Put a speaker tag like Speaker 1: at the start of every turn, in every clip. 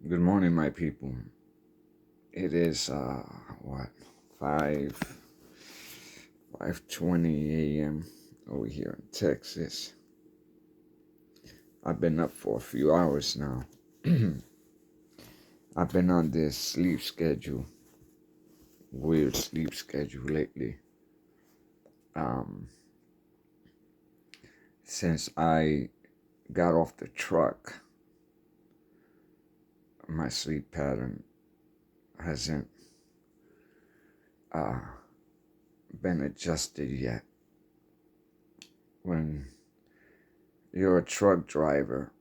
Speaker 1: Good morning, my people. It is what 5 5:20 a.m. over here in Texas. I've been up for a few hours now. I've been on this sleep schedule, weird sleep schedule lately. Um, since I got off the truck, my sleep pattern hasn't uh, been adjusted yet. When you're a truck driver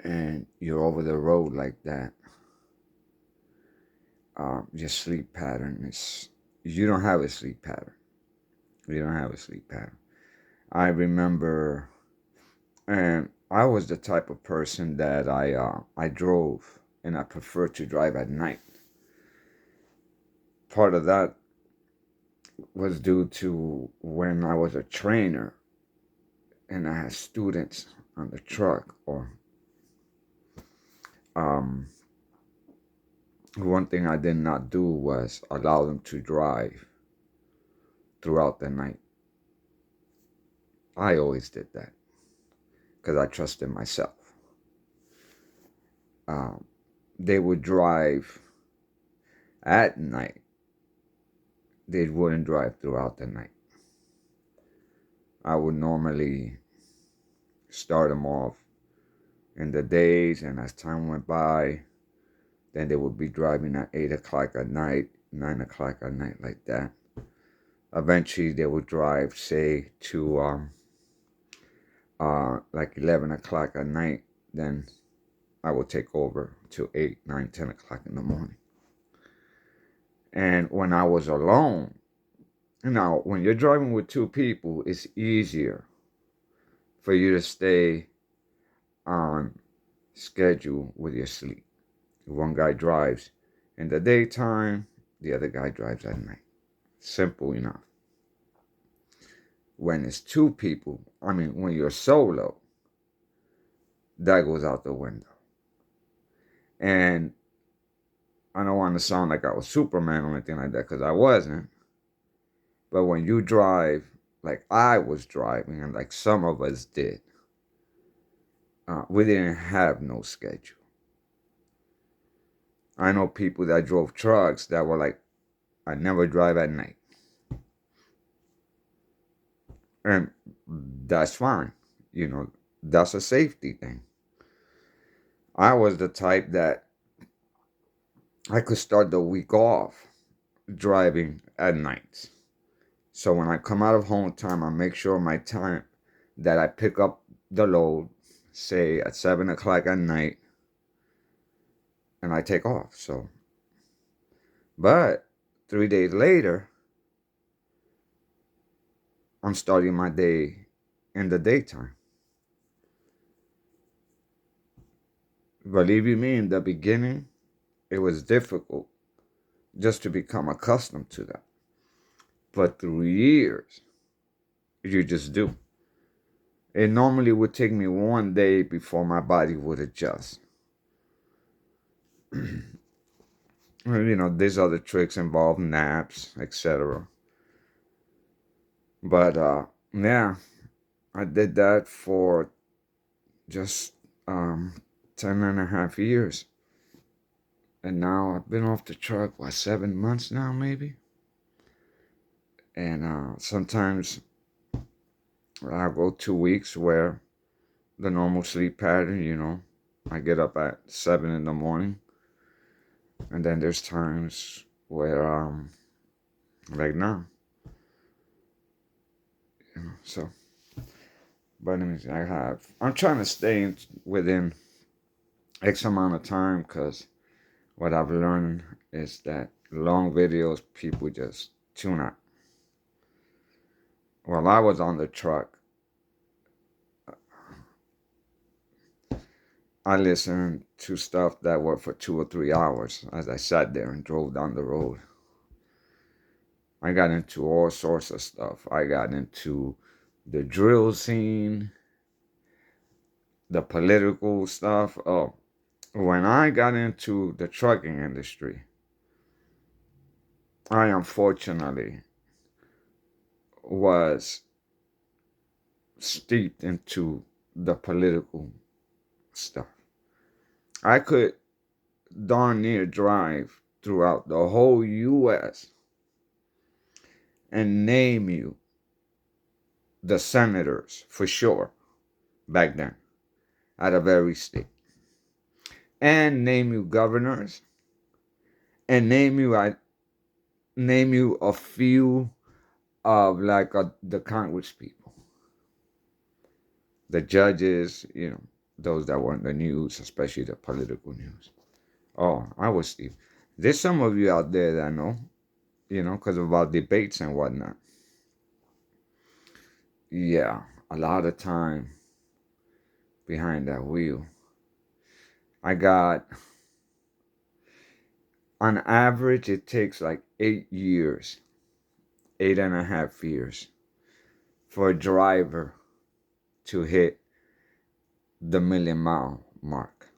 Speaker 1: and you're over the road like that, your sleep pattern is, you don't have a sleep pattern. You don't have a sleep pattern. I remember, and I was the type of person that I drove, and I prefer to drive at night. Part of that was due to when I was a trainer and I had students on the truck, or um, one thing I did not do was allow them to drive throughout the night. I always did that because I trusted myself. Um, they would drive at night. They wouldn't drive throughout the night. I would normally start them off in the days, and as time went by, then they would be driving at 8 o'clock at night, 9 o'clock at night, like that. Eventually, they would drive, say, to like 11 o'clock at night. Then I would take over till 8, 9, 10 o'clock in the morning. And when I was alone, now, when you're driving with two people, it's easier for you to stay on schedule with your sleep. One guy drives in the daytime, the other guy drives at night. Simple enough. When it's two people, when you're solo, that goes out the window. And I don't want to sound like I was Superman or anything like that, because I wasn't. But when you drive like I was driving, and like some of us did, we didn't have no schedule. I know people that drove trucks that were like, I never drive at night. And that's fine. That's a safety thing. I was the type that I could start the week off driving at night. So when I come out of home time, I make sure my time that I pick up the load, say at 7 o'clock at night, and I take off. But 3 days later, I'm starting my day in the daytime. Believe you me, in the beginning, it was difficult just to become accustomed to that. But through years, you just do. It normally would take me one day before my body would adjust. There's other tricks involved, naps, etc. But yeah, I did that for just 10.5 years. And now I've been off the truck, 7 months now, maybe? And sometimes I'll go 2 weeks where the normal sleep pattern, I get up at 7 in the morning. And then there's times where, like now, so. But I'm trying to stay within X amount of time, because what I've learned is that long videos, people just tune out. While I was on the truck, I listened to stuff that were for 2 or 3 hours as I sat there and drove down the road. I got into all sorts of stuff. I got into the drill scene, the political stuff. Oh, when I got into the trucking industry, I unfortunately was steeped into the political stuff. I could darn near drive throughout the whole US and name you the senators for sure back then at a very state, and name you governors, and name you a few of like the Congress people, the judges, those that were in the news, especially the political news. Oh, I was Steve. There's some of you out there that know, because of our debates and whatnot. Yeah, a lot of time behind that wheel. I got, on average, it takes like 8 years, 8.5 years for a driver to hit the million-mile mark.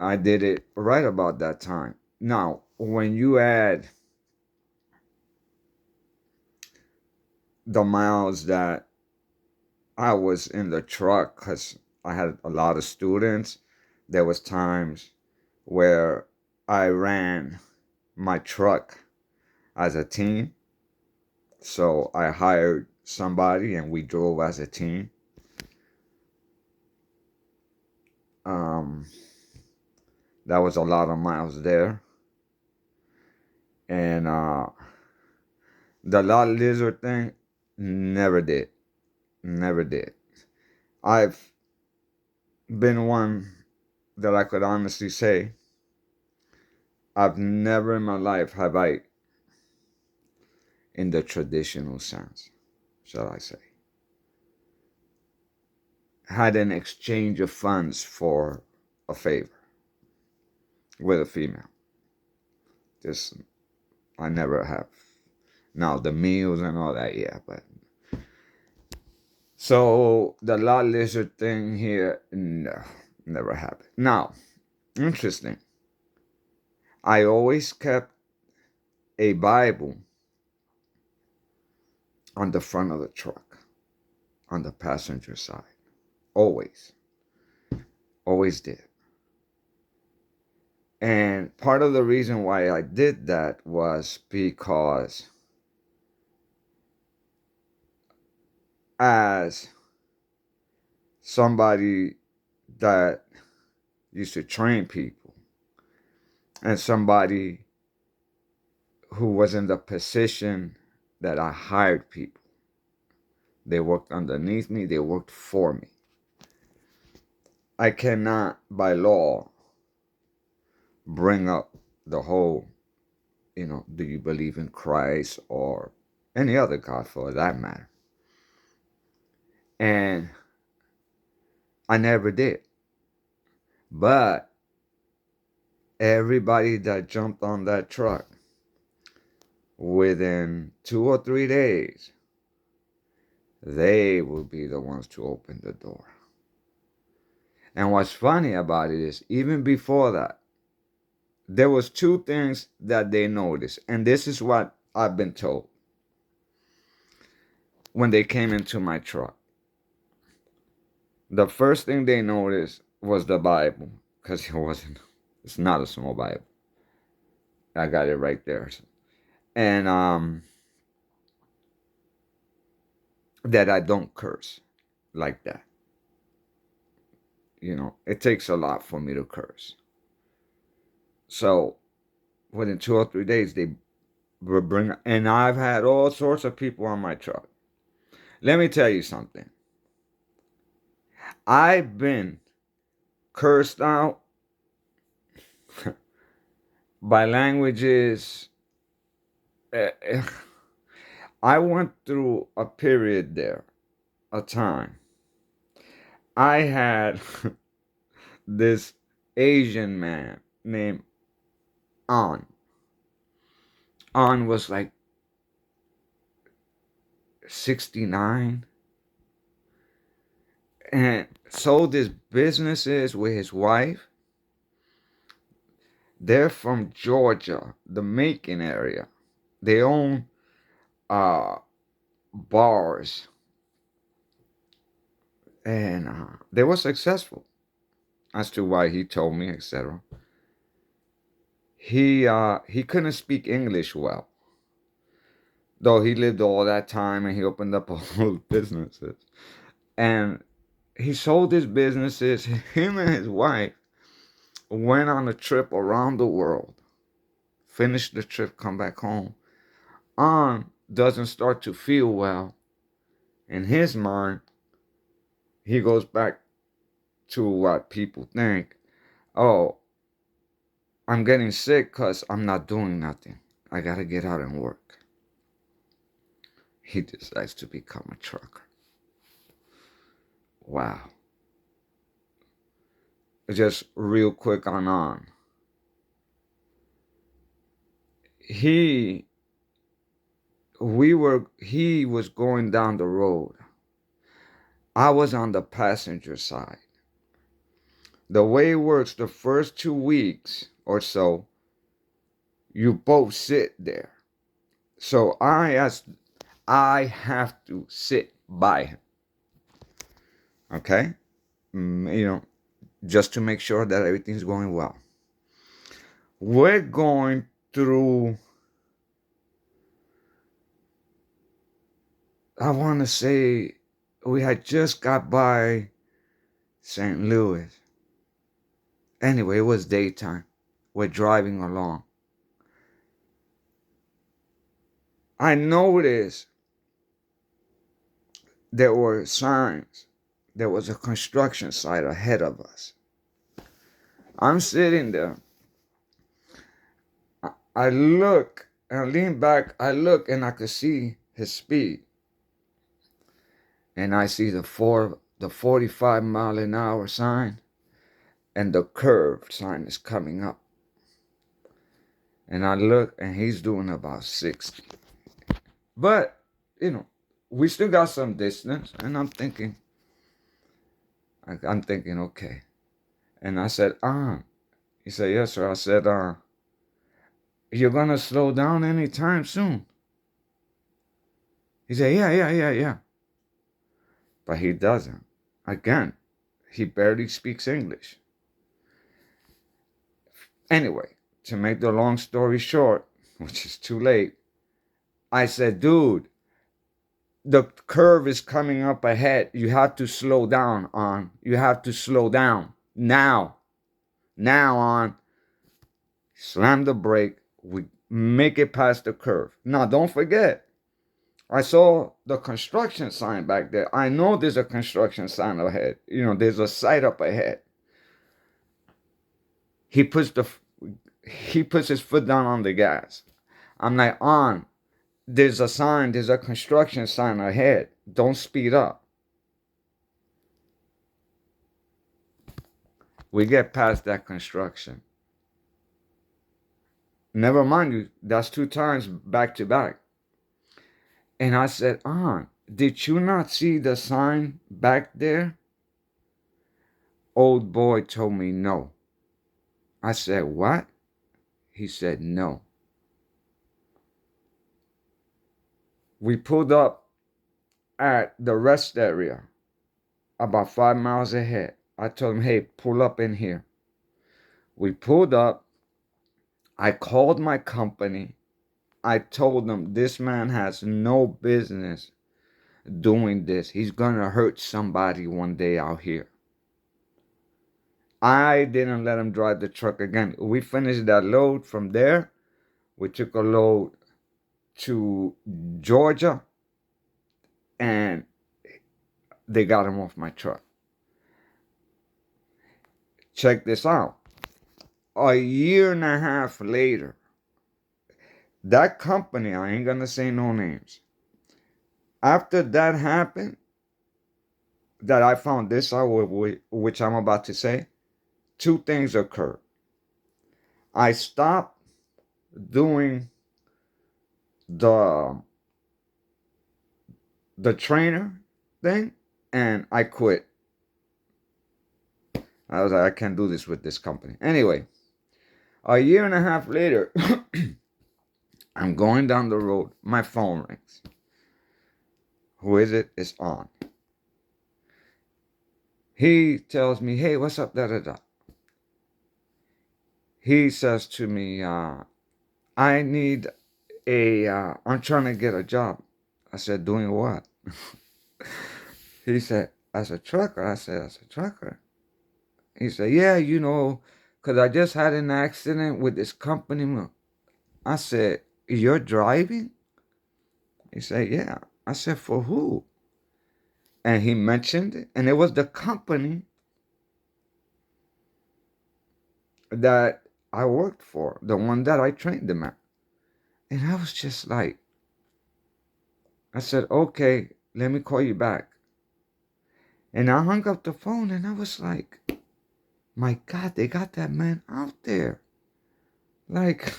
Speaker 1: I did it right about that time. Now, when you add the miles that I was in the truck, because I had a lot of students, there was times where I ran my truck as a team. So I hired somebody and we drove as a team. Um, that was a lot of miles there. And the lot lizard thing, never did. Never did. I've been one that I could honestly say, I've never in my life have I, in the traditional sense, shall I say, had an exchange of funds for a favor with a female. Just, I never have. Now, the meals and all that, yeah, but. So, the lot lizard thing here, no, never happened. Now, interesting. I always kept a Bible on the front of the truck, on the passenger side. Always. Always did. And part of the reason why I did that was because as somebody that used to train people and somebody who was in the position that I hired people, they worked underneath me, they worked for me. I cannot, by law, bring up the whole, do you believe in Christ or any other God for that matter? And I never did. But everybody that jumped on that truck, within 2 or 3 days, they will be the ones to open the door. And what's funny about it is, even before that, there was two things that they noticed. And this is what I've been told when they came into my truck. The first thing they noticed was the Bible, because it's not a small Bible. I got it right there. And that I don't curse like that. It takes a lot for me to curse. So within 2 or 3 days, they were bring, and I've had all sorts of people on my truck. Let me tell you something. I've been cursed out by languages. I went through a period there, a time. I had this Asian man named An. An was like 69. And sold his businesses with his wife. They're from Georgia, the Macon area. They own uh, bars, and they were successful. As to why he told me, etc. He couldn't speak English well, though he lived all that time and he opened up all those businesses. And he sold his businesses. Him and his wife went on a trip around the world. Finished the trip, come back home. Doesn't start to feel well. In his mind, he goes back to what people think. Oh, I'm getting sick because I'm not doing nothing. I gotta get out and work. He decides to become a trucker. Wow. Just real quick on. He he was going down the road. I was on the passenger side. The way it works, the first 2 weeks or so, you both sit there. So I have to sit by him. Okay? Just to make sure that everything's going well. We're going through, I want to say, we had just got by St. Louis. Anyway, it was daytime. We're driving along. I noticed there were signs. There was a construction site ahead of us. I'm sitting there. I look and I lean back. I look and I could see his speed. And I see the 45-mile-an-hour sign, and the curved sign is coming up. And I look and he's doing about 60. But, we still got some distance. And I'm thinking, okay. And I said, He said, yes, sir. I said, you're going to slow down anytime soon. He said, yeah. But he doesn't. Again, he barely speaks English. Anyway, to make the long story short, which is too late, I said, dude, the curve is coming up ahead. You have to slow down, on. You have to slow down. Now, on. Slam the brake. We make it past the curve. Now, don't forget, I saw the construction sign back there. I know there's a construction sign ahead. There's a site up ahead. He puts his foot down on the gas. I'm like, there's a construction sign ahead. Don't speed up. We get past that construction. Never mind you, that's 2 times back to back. And I said, did you not see the sign back there? Old boy told me no. I said, what? He said no. We pulled up at the rest area about 5 miles ahead. I told him, hey, pull up in here. We pulled up. I called my company. I told them this man has no business doing this. He's gonna hurt somebody one day out here. I didn't let him drive the truck again. We finished that load from there. We took a load to Georgia, and they got him off my truck. Check this out. A year and a half later, that company, I ain't gonna say no names. After that happened, that I found this out, which I'm about to say, 2 things occurred. I stopped doing the trainer thing, and I quit. I was like, I can't do this with this company. Anyway, a year and a half later, I'm going down the road. My phone rings. Who is it? It's on. He tells me, hey, what's up? Da da da. He says to me, I need I'm trying to get a job. I said, doing what? He said, as a trucker. I said, as a trucker. He said, yeah, you know, because I just had an accident with this company. I said, you're driving? He said, yeah. I said, for who? And he mentioned it. And it was the company that I worked for, the one that I trained them at. And I was just like, I said, okay, let me call you back. And I hung up the phone and I was like, my God, they got that man out there. Like,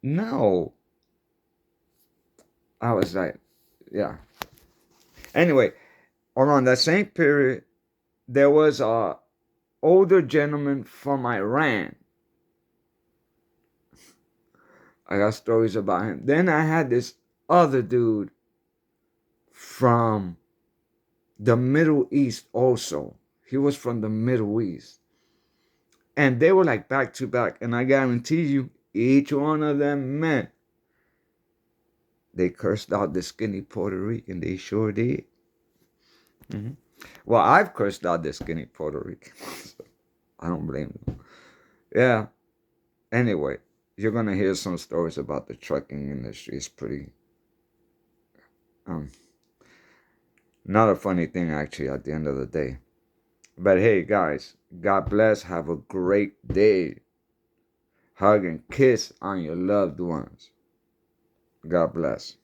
Speaker 1: no. I was like, yeah. Anyway, around that same period, there was a older gentleman from Iran. I got stories about him. Then I had this other dude from the Middle East also. He was from the Middle East. And they were like back to back. And I guarantee you, each one of them men, they cursed out the skinny Puerto Rican. They sure did. Mm-hmm. Well, I've cursed out the skinny Puerto Rican. So I don't blame them. Yeah. Anyway, you're going to hear some stories about the trucking industry. It's pretty, not a funny thing actually at the end of the day. But hey, guys, God bless. Have a great day. Hug and kiss on your loved ones. God bless.